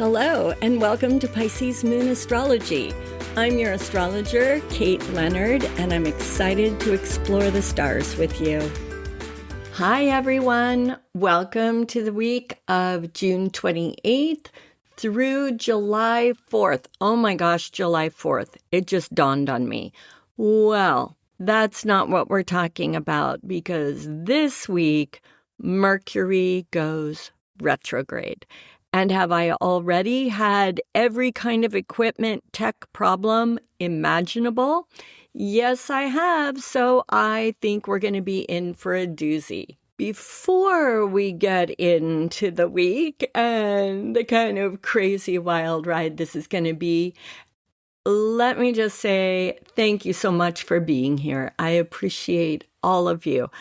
Hello, and welcome to PiscesMoon Astrology. I'm your astrologer, Kate Leonard, and I'm excited to explore the stars with you. Hi, everyone. Welcome to the week of June 28th through July 4th. Oh my gosh, July 4th. It just dawned on me. Well, that's not what we're talking about because this week, Mercury goes retrograde. And have I already had every kind of equipment tech problem imaginable? Yes, I have. So I think we're going to be in for a doozy. Before we get into the week and the kind of crazy wild ride this is going to be, let me just say thank you so much for being here. I appreciate all of you.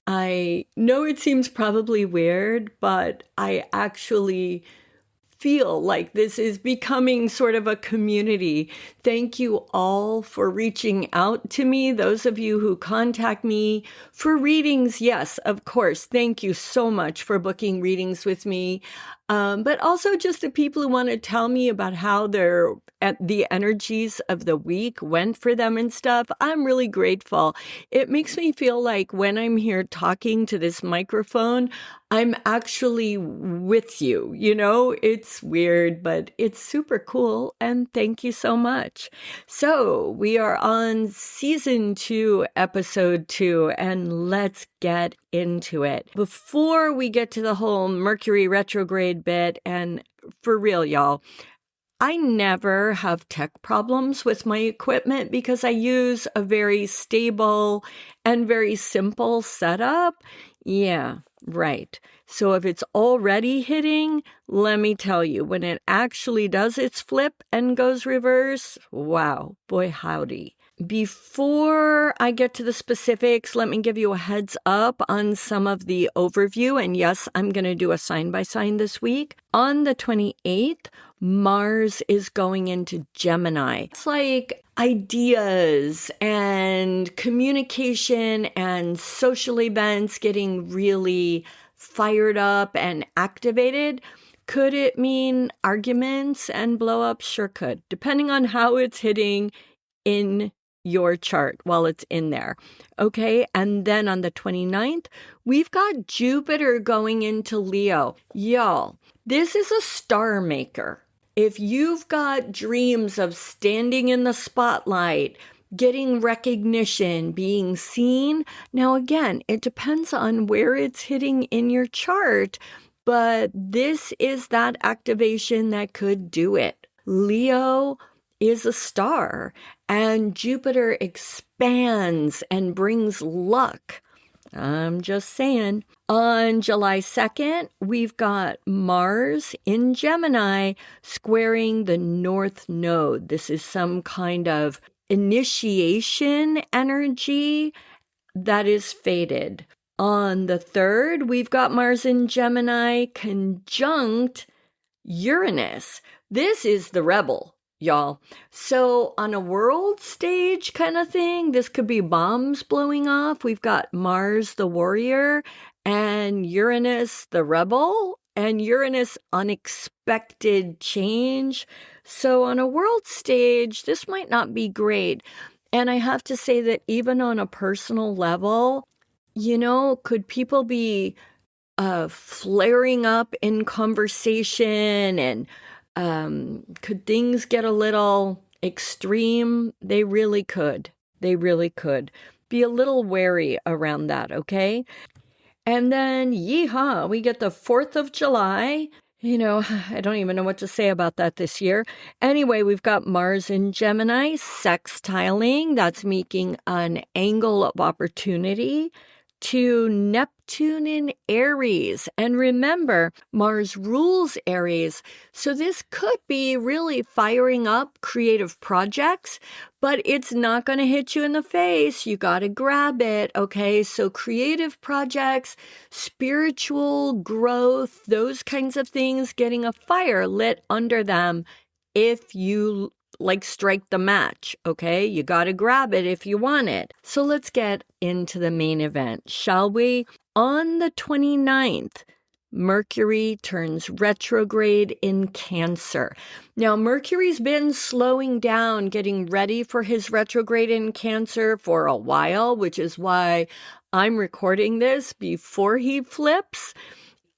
I know it seems probably weird, but I actually feel like this is becoming sort of a community. Thank you all for reaching out to me. Those of you who contact me for readings, yes, of course. Thank you so much for booking readings with me. But also just the people who want to tell me about how the energies of the week went for them and stuff. I'm really grateful. It makes me feel like when I'm here talking to this microphone, I'm actually with you. You know, it's weird, but it's super cool. And thank you so much. So we are on season 2, episode 2, and let's get into it. Before we get to the whole Mercury retrograde bit, and for real, y'all, I never have tech problems with my equipment because I use a very stable and very simple setup. Yeah, right. So if it's already hitting, let me tell you, when it actually does its flip and goes reverse, wow, boy howdy. Before I get to the specifics, let me give you a heads up on some of the overview. And yes, I'm going to do a sign by sign this week. On the 28th, Mars is going into Gemini. It's like ideas and communication and social events getting really fired up and activated. Could it mean arguments and blow-ups? Sure could, depending on how it's hitting in your chart while it's in there. Okay, and then on the 29th, we've got Jupiter going into Leo. Y'all, this is a star maker. If you've got dreams of standing in the spotlight, getting recognition, being seen, now again, it depends on where it's hitting in your chart, but this is that activation that could do it. Leo is a star, and Jupiter expands and brings luck. I'm just saying. On July 2nd, we've got Mars in Gemini squaring the North Node. This is some kind of initiation energy that is fated. On the 3rd, we've got Mars in Gemini conjunct Uranus. This is the rebel, y'all. So on a world stage kind of thing, this could be bombs blowing off. We've got Mars the warrior and Uranus the rebel, and Uranus unexpected change. So on a world stage, this might not be great. And I have to say that even on a personal level, you know, could people be flaring up in conversation, and could things get a little extreme? They really could. They really could. Be a little wary around that, okay? And then, yeehaw, we get the 4th of July. You know, I don't even know what to say about that this year. Anyway, we've got Mars in Gemini, sextiling. That's making an angle of opportunity to Neptune in Aries. And remember, Mars rules Aries. So this could be really firing up creative projects, but it's not going to hit you in the face. You got to grab it, okay? So creative projects, spiritual growth, those kinds of things, getting a fire lit under them if you strike the match, okay? You got to grab it if you want it. So let's get into the main event, shall we? On the 29th, Mercury turns retrograde in Cancer. Now, Mercury's been slowing down, getting ready for his retrograde in Cancer for a while, which is why I'm recording this before he flips.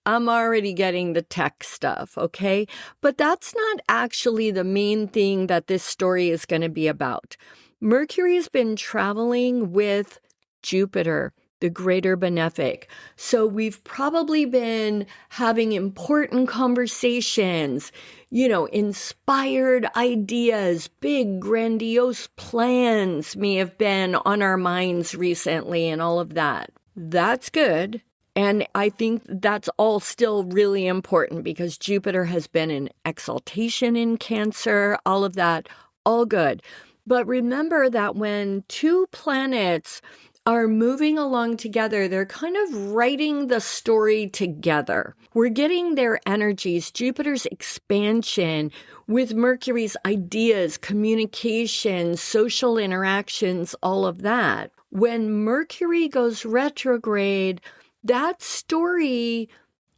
I'm already getting the tech stuff, okay? But that's not actually the main thing that this story is going to be about. Mercury's been traveling with Jupiter, the greater benefic. So we've probably been having important conversations, inspired ideas, big grandiose plans may have been on our minds recently and all of that. That's good. And I think that's all still really important because Jupiter has been in exaltation in Cancer, all of that, all good. But remember that when two planets are moving along together, they're kind of writing the story together. We're getting their energies, Jupiter's expansion with Mercury's ideas, communication, social interactions, all of that. When Mercury goes retrograde, that story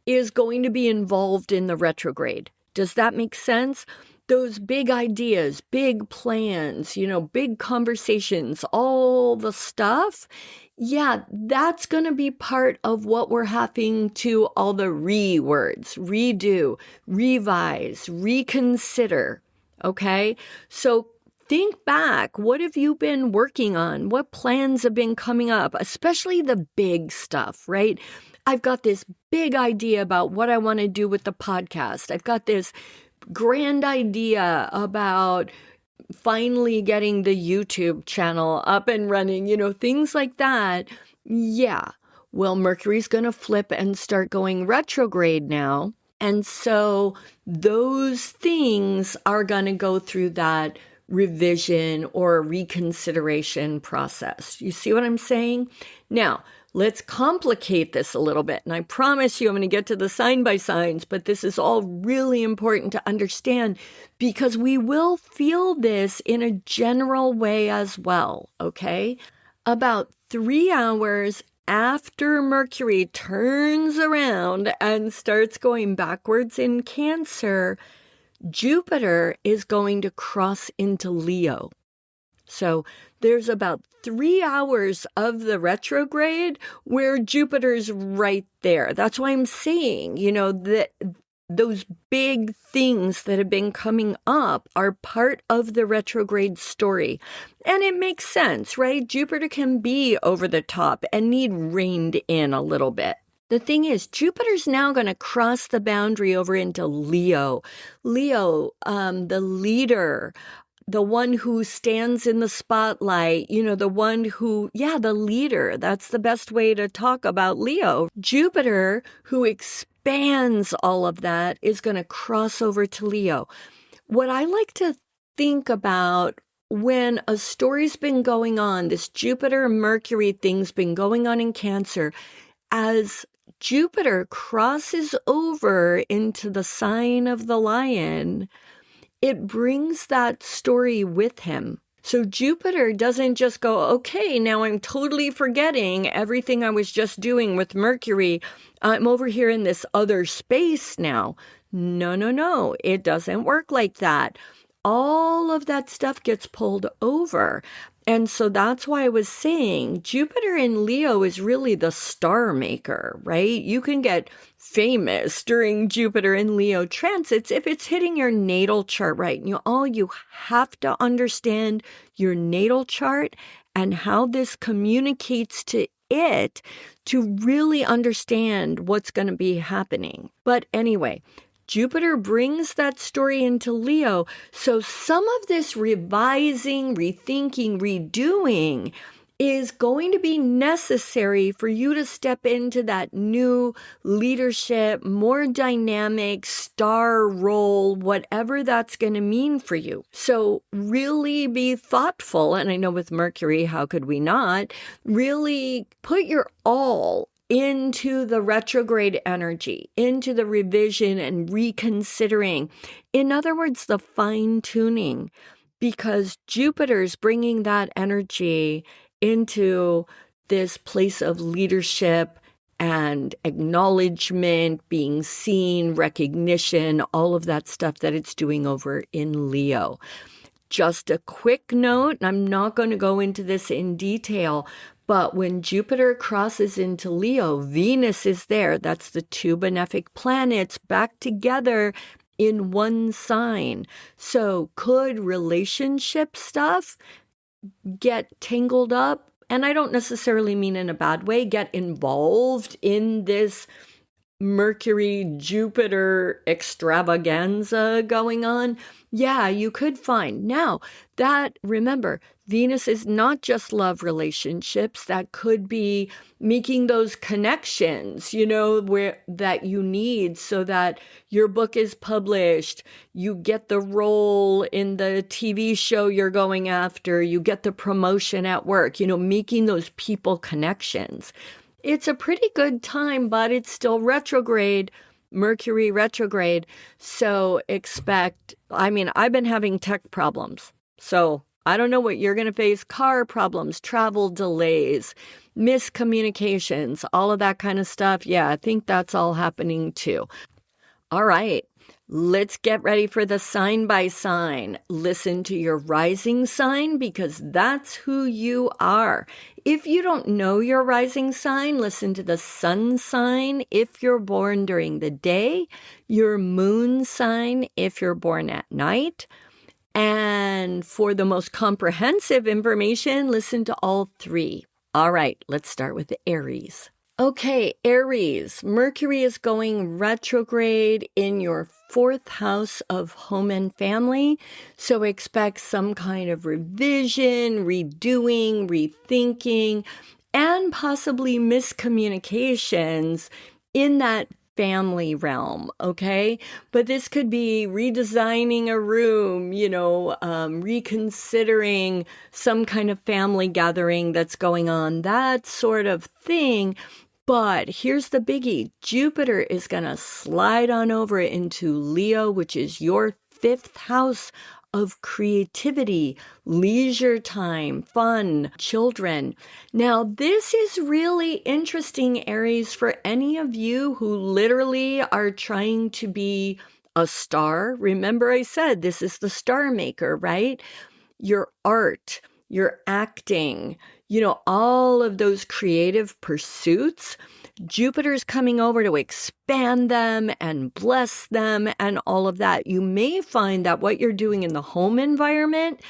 is going to be involved in the retrograde. Does that make sense? Those big ideas, big plans, big conversations, all the stuff. Yeah, that's going to be part of what we're having to all the words, redo, revise, reconsider. Okay? So think back. What have you been working on? What plans have been coming up? Especially the big stuff, right? I've got this big idea about what I want to do with the podcast. I've got this grand idea about finally getting the YouTube channel up and running, things like that. Yeah. Well, Mercury's going to flip and start going retrograde now. And so those things are going to go through that revision or reconsideration process. You see what I'm saying? Now, let's complicate this a little bit. And I promise you I'm going to get to the sign by signs, but this is all really important to understand because we will feel this in a general way as well, okay? About 3 hours after Mercury turns around and starts going backwards in Cancer, Jupiter is going to cross into Leo. So there's about 3 hours of the retrograde where Jupiter's right there. That's why I'm saying, that those big things that have been coming up are part of the retrograde story. And it makes sense, right? Jupiter can be over the top and need reined in a little bit. The thing is, Jupiter's now going to cross the boundary over into Leo. Leo, the leader, the one who stands in the spotlight, the one who, the leader. That's the best way to talk about Leo. Jupiter, who expands all of that, is going to cross over to Leo. What I like to think about when a story's been going on, this Jupiter-Mercury thing's been going on in Cancer, as Jupiter crosses over into the sign of the Lion, it brings that story with him. So Jupiter doesn't just go, okay, now I'm totally forgetting everything I was just doing with Mercury. I'm over here in this other space now. No. It doesn't work like that. All of that stuff gets pulled over. And so that's why I was saying Jupiter in Leo is really the star maker, right? You can get famous during Jupiter in Leo transits if it's hitting your natal chart right. All you have to understand your natal chart and how this communicates to it to really understand what's going to be happening. But anyway, Jupiter brings that story into Leo. So some of this revising, rethinking, redoing is going to be necessary for you to step into that new leadership, more dynamic star role, whatever that's going to mean for you. So really be thoughtful. And I know with Mercury, how could we not? Really put your all into the retrograde energy, into the revision and reconsidering. In other words, the fine-tuning, because Jupiter's bringing that energy into this place of leadership and acknowledgement, being seen, recognition, all of that stuff that it's doing over in Leo. Just a quick note, and I'm not going to go into this in detail, but when Jupiter crosses into Leo, Venus is there. That's the two benefic planets back together in one sign. So could relationship stuff get tangled up? And I don't necessarily mean in a bad way, get involved in this Mercury Jupiter extravaganza going on. Yeah, you could find. Now, remember, Venus is not just love relationships. That could be making those connections, that you need so that your book is published, you get the role in the TV show you're going after, you get the promotion at work, making those people connections. It's a pretty good time, but it's still retrograde, Mercury retrograde. So I've been having tech problems. So I don't know what you're going to face. Car problems, travel delays, miscommunications, all of that kind of stuff. Yeah, I think that's all happening too. All right. Let's get ready for the sign by sign. Listen to your rising sign because that's who you are. If you don't know your rising sign, listen to the sun sign if you're born during the day, your moon sign if you're born at night. And for the most comprehensive information, listen to all three. All right, let's start with the Aries. Okay, Aries, Mercury is going retrograde in your fourth house of home and family. So expect some kind of revision, redoing, rethinking, and possibly miscommunications in that family realm, okay? But this could be redesigning a room, reconsidering some kind of family gathering that's going on, that sort of thing. But here's the biggie. Jupiter is going to slide on over into Leo, which is your fifth house of creativity, leisure time, fun, children. Now, this is really interesting, Aries, for any of you who literally are trying to be a star. Remember I said this is the star maker, right? Your art, your acting, all of those creative pursuits. Jupiter's coming over to expand them and bless them and all of that. You may find that what you're doing in the home environment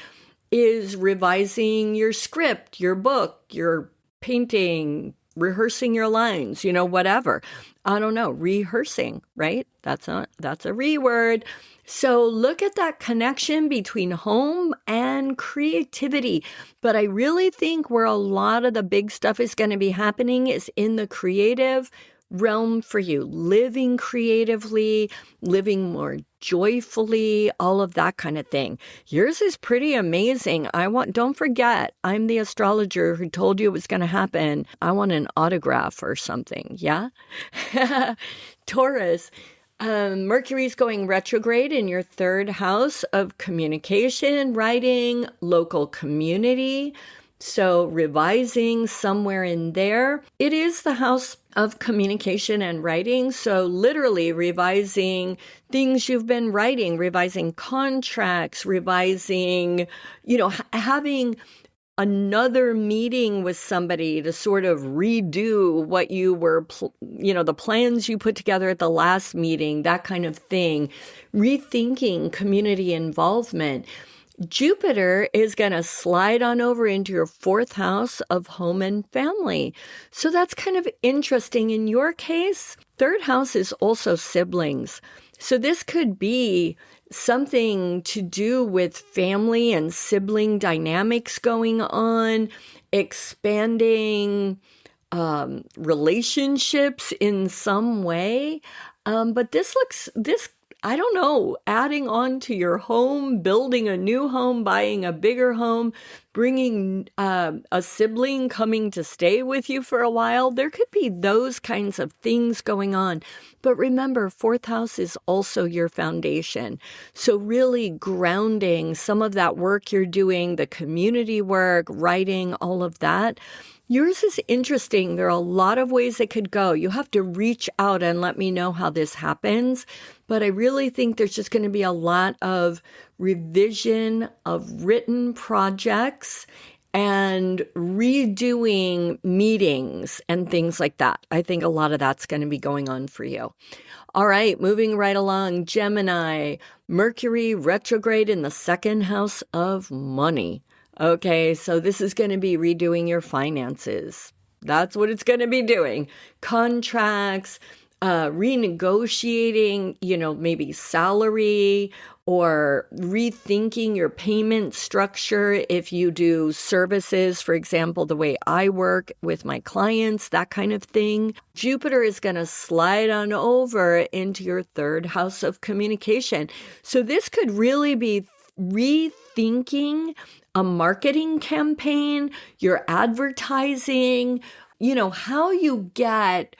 is revising your script, your book, your painting, rehearsing your lines, whatever. I don't know, rehearsing, right? That's a re-word. So look at that connection between home and creativity. But I really think where a lot of the big stuff is going to be happening is in the creative realm for you, living creatively, living more joyfully, all of that kind of thing. Yours is pretty amazing. Don't forget, I'm the astrologer who told you it was going to happen. I want an autograph or something. Yeah. Taurus. Mercury's going retrograde in your third house of communication, writing, local community. So revising somewhere in there. It is the house of communication and writing. So literally revising things you've been writing, revising contracts, revising, having another meeting with somebody to sort of redo what you were, the plans you put together at the last meeting, that kind of thing. Rethinking community involvement. Jupiter is going to slide on over into your fourth house of home and family. So that's kind of interesting. In your case, third house is also siblings. So this could be something to do with family and sibling dynamics going on, expanding relationships in some way. But this I don't know, adding on to your home, building a new home, buying a bigger home, bringing a sibling coming to stay with you for a while. There could be those kinds of things going on. But remember, fourth house is also your foundation. So really grounding some of that work you're doing, the community work, writing, all of that. Yours is interesting. There are a lot of ways it could go. You have to reach out and let me know how this happens. But I really think there's just going to be a lot of revision of written projects and redoing meetings and things like that. I think a lot of that's going to be going on for you. All right, moving right along, Gemini, Mercury retrograde in the second house of money. Okay, so this is going to be redoing your finances. That's what it's going to be doing. Contracts, renegotiating, maybe salary, or rethinking your payment structure if you do services, for example, the way I work with my clients, that kind of thing. Jupiter is going to slide on over into your third house of communication. So this could really be rethinking a marketing campaign, your advertising, how you get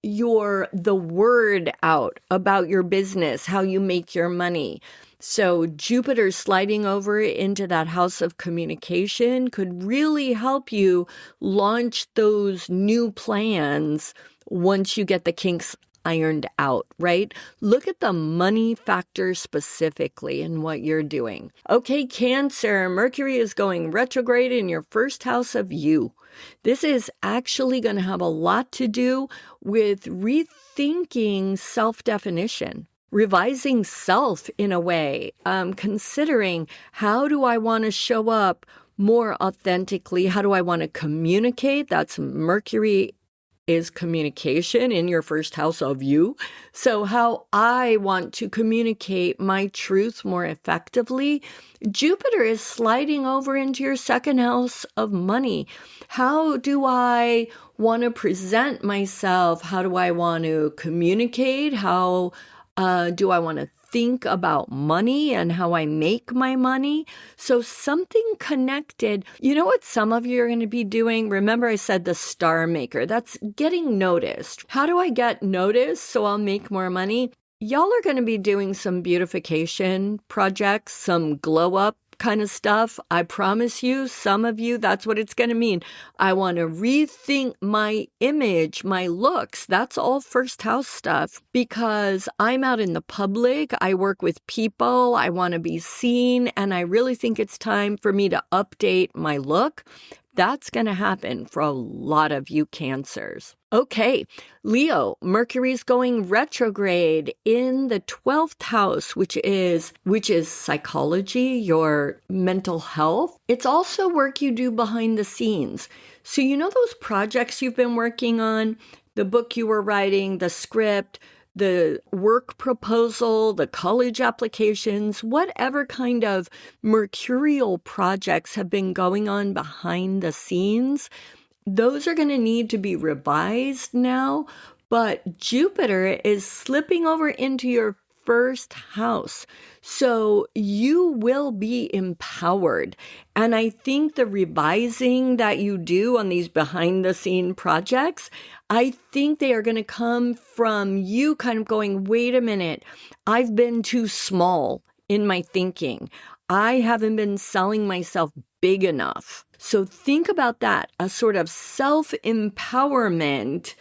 the word out about your business, how you make your money. So Jupiter sliding over into that house of communication could really help you launch those new plans once you get the kinks ironed out, right? Look at the money factor specifically in what you're doing. Okay, Cancer, Mercury is going retrograde in your first house of you. This is actually going to have a lot to do with rethinking self-definition, revising self in a way, considering how do I want to show up more authentically? How do I want to communicate? That's Mercury is communication in your first house of you. So how I want to communicate my truth more effectively. Jupiter is sliding over into your second house of money. How do I want to present myself? How do I want to communicate? How do I want to think about money and how I make my money? So something connected. You know what some of you are going to be doing? Remember I said the star maker. That's getting noticed. How do I get noticed so I'll make more money? Y'all are going to be doing some beautification projects, some glow up kind of stuff. I promise you, some of you, that's what it's going to mean. I want to rethink my image, my looks. That's all first house stuff because I'm out in the public. I work with people. I want to be seen. And I really think it's time for me to update my look. That's going to happen for a lot of you Cancers. Okay, Leo, Mercury's going retrograde in the 12th house, which is psychology, your mental health. It's also work you do behind the scenes. So those projects you've been working on, the book you were writing, the script, the work proposal, the college applications, whatever kind of mercurial projects have been going on behind the scenes, those are going to need to be revised now. But Jupiter is slipping over into your first house. So you will be empowered. And I think the revising that you do on these behind the scene projects, I think they are going to come from you kind of going, wait a minute, I've been too small in my thinking. I haven't been selling myself big enough. So think about that, a sort of self-empowerment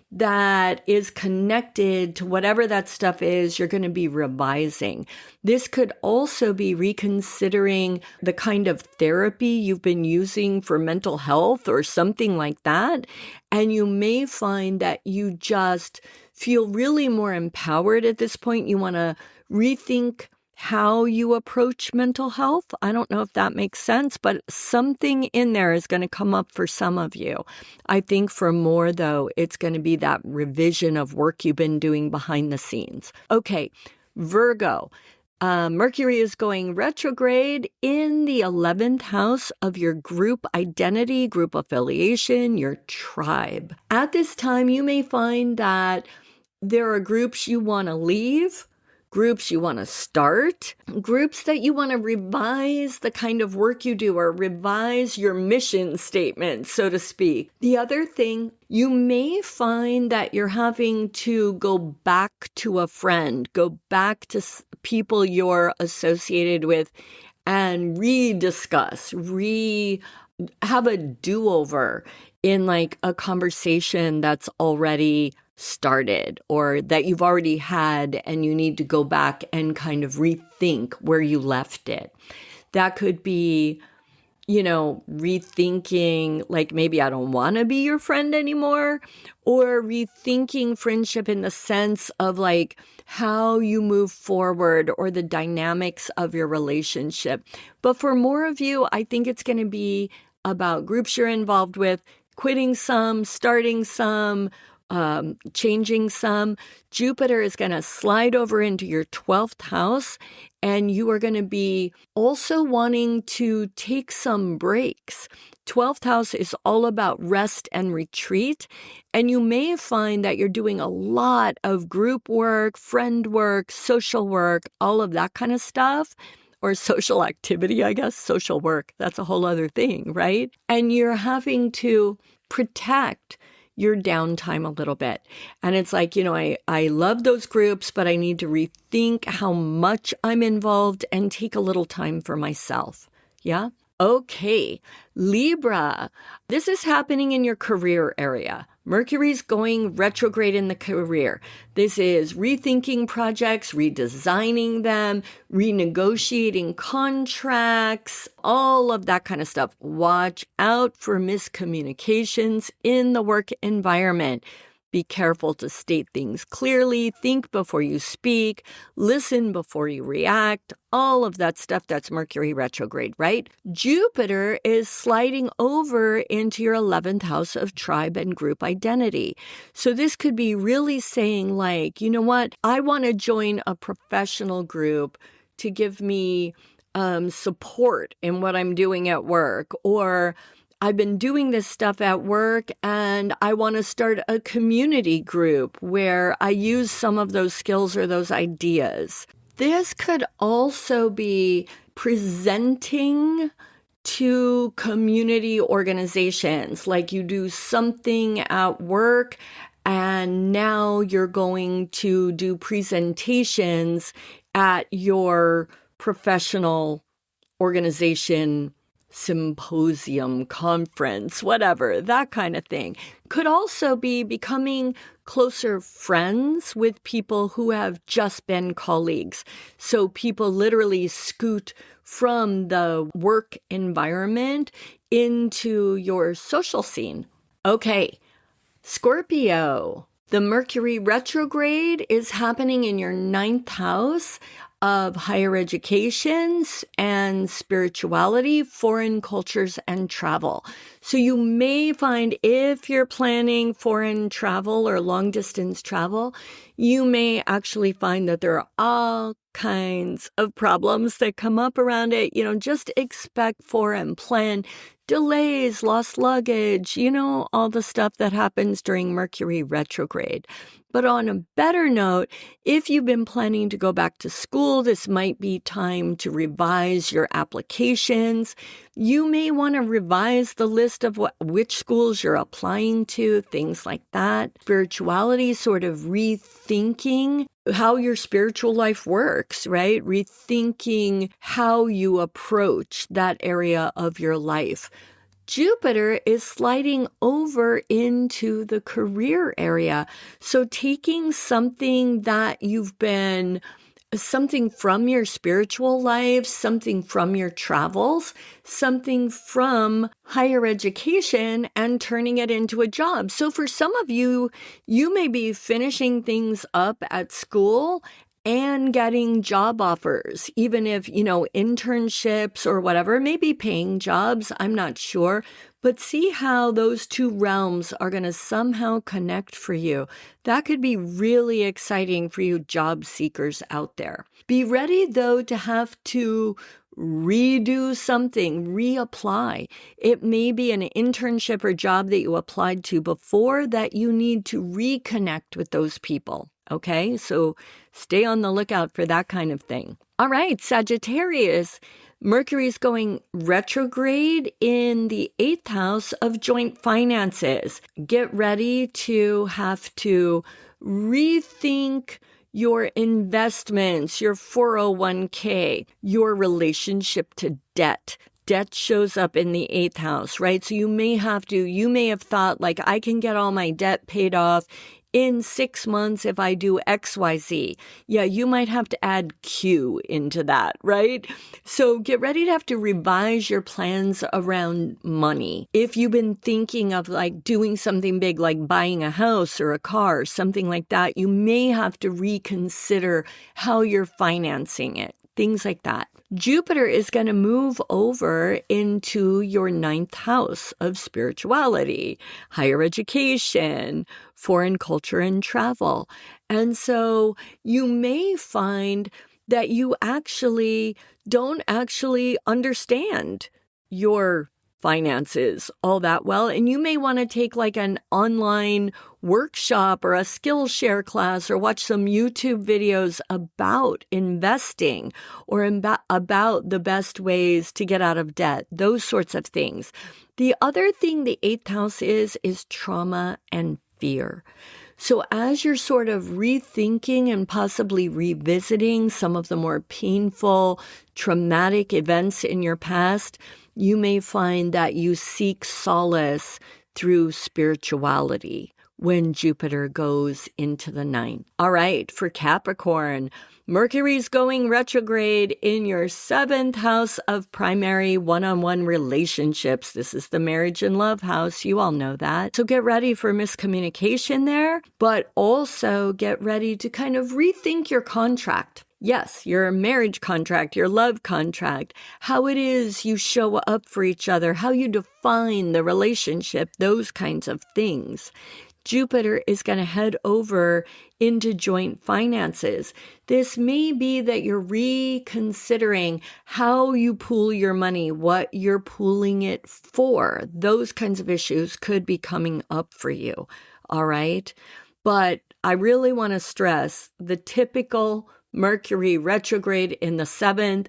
that is connected to whatever that stuff is you're going to be revising. This could also be reconsidering the kind of therapy you've been using for mental health or something like that. And you may find that you just feel really more empowered at this point. You want to rethink how you approach mental health. I don't know if that makes sense, but something in there is going to come up for some of you. I think for more, though, it's going to be that revision of work you've been doing behind the scenes. Okay, Virgo. Mercury is going retrograde in the 11th house of your group identity, group affiliation, your tribe. At this time, you may find that there are groups you want to leave, groups you want to start, groups that you want to revise the kind of work you do or revise your mission statement, so to speak. The other thing, you may find that you're having to go back to a friend, go back to people you're associated with and rediscuss, have a do-over in like a conversation that's already started or that you've already had and you need to go back and kind of rethink where you left it. That could be, rethinking, like maybe I don't want to be your friend anymore, or rethinking friendship in the sense of like how you move forward or the dynamics of your relationship. But for more of you, I think it's going to be about groups you're involved with, quitting some, starting some, changing some. Jupiter is going to slide over into your 12th house, and you are going to be also wanting to take some breaks. 12th house is all about rest and retreat, and you may find that you're doing a lot of group work, friend work, social work, all of that kind of stuff. Or social activity, I guess, social work. That's a whole other thing, right? And you're having to protect your downtime a little bit. And it's like, I love those groups, but I need to rethink how much I'm involved and take a little time for myself. Yeah? Okay, Libra, this is happening in your career area. Mercury's going retrograde in the career. This is rethinking projects, redesigning them, renegotiating contracts, all of that kind of stuff. Watch out for miscommunications in the work environment. Be careful to state things clearly, think before you speak, listen before you react, all of that stuff. That's Mercury retrograde, right? Jupiter is sliding over into your 11th house of tribe and group identity. So this could be really saying like, you know what? I want to join a professional group to give me support in what I'm doing at work, or I've been doing this stuff at work and I want to start a community group where I use some of those skills or those ideas. This could also be presenting to community organizations, like you do something at work and now you're going to do presentations at your professional organization, symposium, conference, whatever, that kind of thing. Could also be becoming closer friends with people who have just been colleagues. So people literally scoot from the work environment into your social scene. Okay, Scorpio. The Mercury retrograde is happening in your 9th house of higher educations and spirituality, foreign cultures, and travel. So you may find if you're planning foreign travel or long distance travel, you may actually find that there are all kinds of problems that come up around it. Just expect for and plan delays, lost luggage, all the stuff that happens during Mercury retrograde. But on a better note, if you've been planning to go back to school, this might be time to revise your applications. You may want to revise the list of which schools you're applying to, things like that. Spirituality, sort of rethinking how your spiritual life works, right? Rethinking how you approach that area of your life. Jupiter is sliding over into the career area. So taking something that something from your spiritual life, something from your travels, something from higher education, and turning it into a job. So for some of you, you may be finishing things up at school and getting job offers, even if, internships or whatever, maybe paying jobs, I'm not sure. But see how those two realms are going to somehow connect for you. That could be really exciting for you job seekers out there. Be ready, though, to have to redo something, reapply. It may be an internship or job that you applied to before that you need to reconnect with those people. Okay, so stay on the lookout for that kind of thing. All right, Sagittarius. Mercury's going retrograde in the 8th house of joint finances. Get ready to have to rethink your investments, your 401k, your relationship to debt. debt shows up in the 8th house, right? So you may have thought like, I can get all my debt paid off in 6 months if I do XYZ. Yeah, you might have to add Q into that, right? So get ready to have to revise your plans around money. If you've been thinking of like doing something big, like buying a house or a car, something like that, you may have to reconsider how you're financing it, things like that. Jupiter is going to move over into your 9th house of spirituality, higher education, foreign culture, and travel. And so you may find that you don't actually understand your finances all that well. And you may want to take like an online workshop or a Skillshare class or watch some YouTube videos about investing or about the best ways to get out of debt, those sorts of things. The other thing the 8th house is trauma and fear. So as you're sort of rethinking and possibly revisiting some of the more painful, traumatic events in your past, you may find that you seek solace through spirituality when Jupiter goes into the 9th. All right, for Capricorn, Mercury's going retrograde in your 7th house of primary one-on-one relationships. This is the marriage and love house. You all know that. So get ready for miscommunication there, but also get ready to kind of rethink your contract. Yes, your marriage contract, your love contract, how it is you show up for each other, how you define the relationship, those kinds of things. Jupiter is going to head over into joint finances. This may be that you're reconsidering how you pool your money, what you're pooling it for. Those kinds of issues could be coming up for you, all right? But I really want to stress the typical Mercury retrograde in the 7th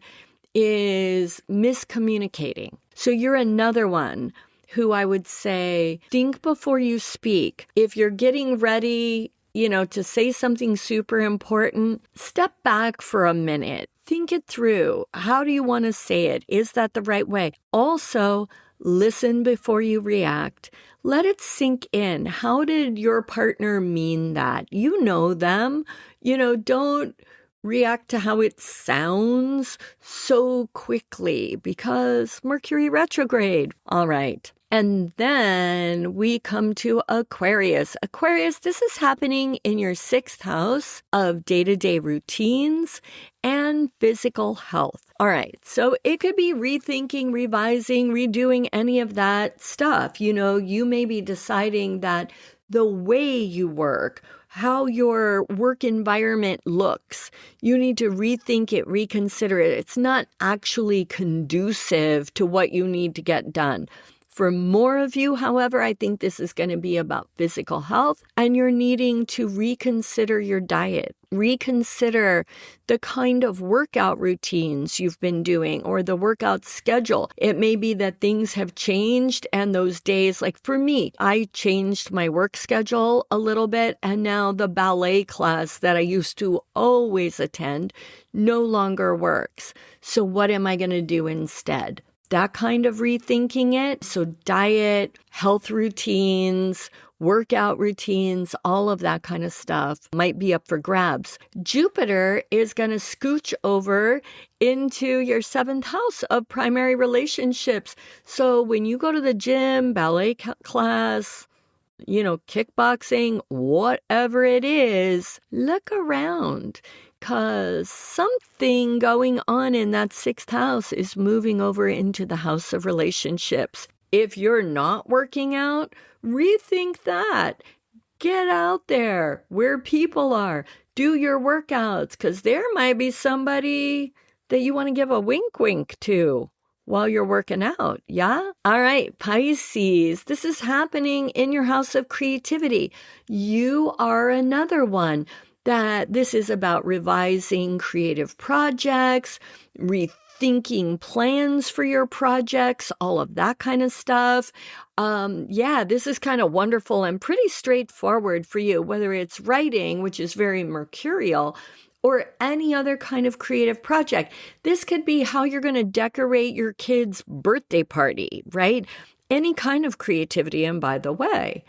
is miscommunicating. So you're another one who I would say, think before you speak. If you're getting ready, to say something super important, step back for a minute. Think it through. How do you want to say it? Is that the right way? Also, listen before you react. Let it sink in. How did your partner mean that? You know them. Don't react to how it sounds so quickly because Mercury retrograde. All right. And then we come to Aquarius. Aquarius, this is happening in your 6th house of day-to-day routines and physical health. All right, so it could be rethinking, revising, redoing any of that stuff. You may be deciding that the way you work, how your work environment looks, you need to rethink it, reconsider it. It's not actually conducive to what you need to get done. For more of you, however, I think this is going to be about physical health, and you're needing to reconsider your diet, reconsider the kind of workout routines you've been doing or the workout schedule. It may be that things have changed and those days, like for me, I changed my work schedule a little bit, and now the ballet class that I used to always attend no longer works. So what am I going to do instead? That kind of rethinking it. So diet, health routines, workout routines, all of that kind of stuff might be up for grabs. Jupiter is going to scooch over into your 7th house of primary relationships. So when you go to the gym, ballet class, kickboxing, whatever it is, look around. Because something going on in that 6th house is moving over into the house of relationships. If you're not working out, rethink that. Get out there where people are. Do your workouts, because there might be somebody that you want to give a wink to while you're working out. Yeah? All right, Pisces, this is happening in your house of creativity. You are another one that this is about revising creative projects, rethinking plans for your projects, all of that kind of stuff. This is kind of wonderful and pretty straightforward for you, whether it's writing, which is very mercurial, or any other kind of creative project. This could be how you're going to decorate your kid's birthday party, right? Any kind of creativity. And by the way,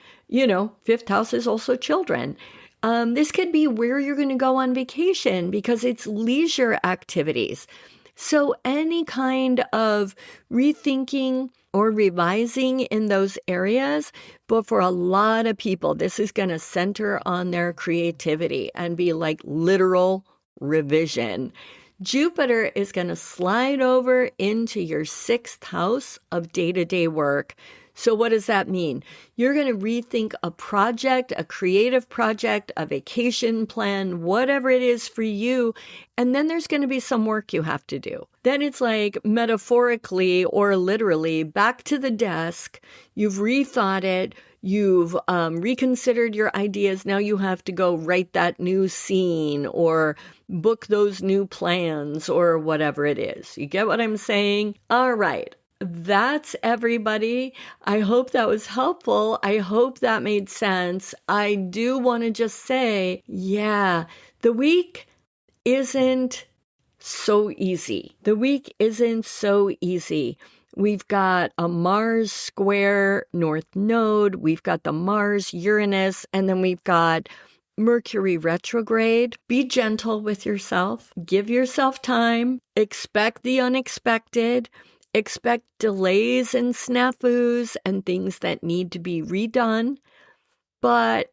fifth house is also children. This could be where you're going to go on vacation because it's leisure activities. So any kind of rethinking or revising in those areas, but for a lot of people, this is going to center on their creativity and be like literal revision. Jupiter is going to slide over into your sixth house of day-to-day work. So what does that mean? You're going to rethink a project, a creative project, a vacation plan, whatever it is for you. And then there's going to be some work you have to do. Then it's like metaphorically or literally back to the desk. You've rethought it. You've reconsidered your ideas. Now you have to go write that new scene or book those new plans or whatever it is. You get what I'm saying? All right. That's everybody. I hope that was helpful. I hope that made sense. I do want to just say, the week isn't so easy. The week isn't so easy. We've got a Mars square North Node. We've got the Mars Uranus, and then we've got Mercury Retrograde. Be gentle with yourself. Give yourself time. Expect the unexpected. Expect delays and snafus and things that need to be redone. But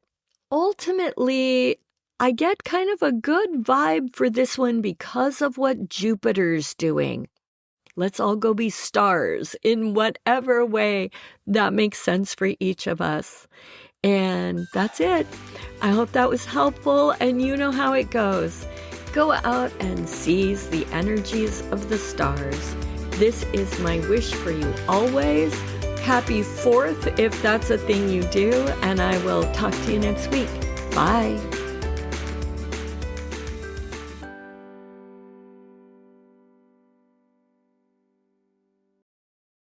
ultimately, I get kind of a good vibe for this one because of what Jupiter's doing. Let's all go be stars in whatever way that makes sense for each of us. And that's it. I hope that was helpful, and you know how it goes. Go out and seize the energies of the stars. This is my wish for you always. Happy 4th if that's a thing you do, and I will talk to you next week. Bye.